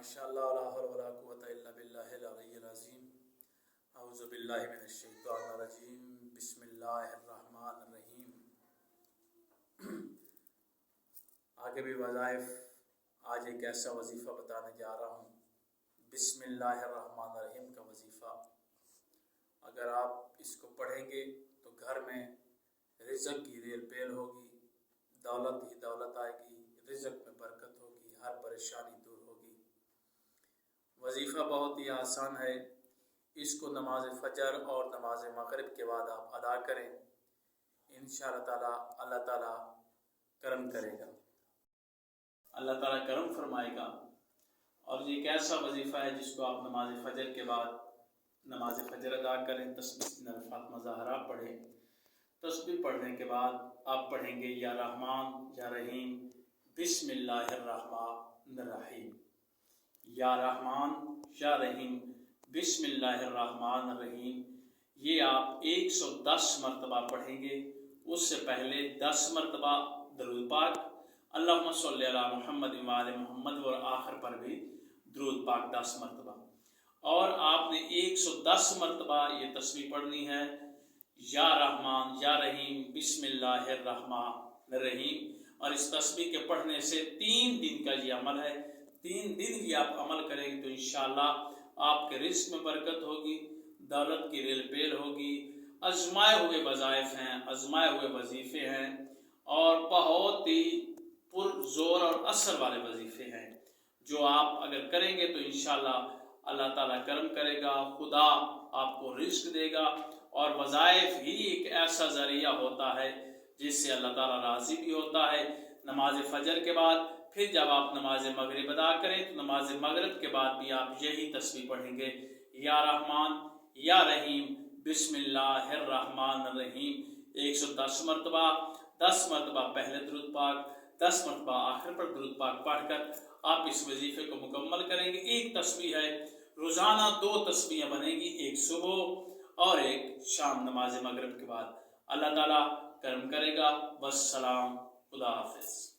ماشاءاللہ لا حول ولا قوة الا باللہ العلی العظیم اعوذ باللہ من الشیطان الرجیم بسم اللہ الرحمن الرحیم۔ آگے بھی وظائف، آج ایک ایسا وظیفہ بتانے جا رہا ہوں، بسم اللہ الرحمن الرحیم کا وظیفہ۔ اگر آپ اس کو پڑھیں گے تو گھر میں رزق کی ریل پیل ہوگی، دولت ہی دولت آئے گی، رزق میں برکت ہوگی، ہر پریشانی دور ہوگی۔ وظیفہ بہت ہی آسان ہے، اس کو نماز فجر اور نماز مغرب کے بعد آپ ادا کریں، انشاءاللہ تعالیٰ اللہ تعالیٰ کرم کرے گا، اللہ تعالیٰ کرم فرمائے گا۔ اور یہ ایک ایسا وظیفہ ہے جس کو آپ نماز فجر کے بعد نماز فجر ادا کریں، تسبیح الفاتحہ ظاہرہ پڑھیں۔ تسبیح پڑھنے کے بعد آپ پڑھیں گے یا رحمان یا رحیم بسم اللہ الرحمن الرحیم، یا رحمان یا رحیم بسم اللہ الرحمن الرحیم۔ یہ آپ 110 مرتبہ پڑھیں گے۔ اس سے پہلے 10 مرتبہ درود پاک اللہم صلی علی محمد وآل محمد، اور آخر پر بھی درود پاک 10 مرتبہ۔ اور آپ نے 110 مرتبہ یہ تسبیح پڑھنی ہے، یا رحمان یا رحیم بسم اللہ الرحمن الرحیم۔ اور اس تسبیح کے پڑھنے سے 3 دن کا یہ عمل ہے، 3 دن ہی آپ عمل کریں گے تو انشاءاللہ آپ کے رزق میں برکت ہوگی، دولت کی ریل پیل ہوگی۔ آزمائے ہوئے وظائف ہیں، آزمائے ہوئے وظیفے ہیں، اور بہت ہی پر زور اور اثر والے وظیفے ہیں، جو آپ اگر کریں گے تو انشاءاللہ اللہ تعالیٰ کرم کرے گا، خدا آپ کو رزق دے گا۔ اور وظائف ہی ایک ایسا ذریعہ ہوتا ہے جس سے اللہ تعالیٰ راضی بھی ہوتا ہے۔ نماز فجر کے بعد پھر جب آپ نماز مغرب ادا کریں تو نماز مغرب کے بعد بھی آپ یہی تسبیح پڑھیں گے، یا رحمان یا رحیم بسم اللہ الرحمن الرحیم 110 مرتبہ، 10 مرتبہ پہلے درود پاک، 10 مرتبہ آخر پر درود پاک پڑھ کر آپ اس وظیفے کو مکمل کریں گے۔ ایک تسبیح ہے، روزانہ 2 تسبیحیں بنیں گی، ایک صبح اور ایک شام نماز مغرب کے بعد۔ اللہ تعالیٰ کرم کرے گا۔ والسلام، خدا حافظ۔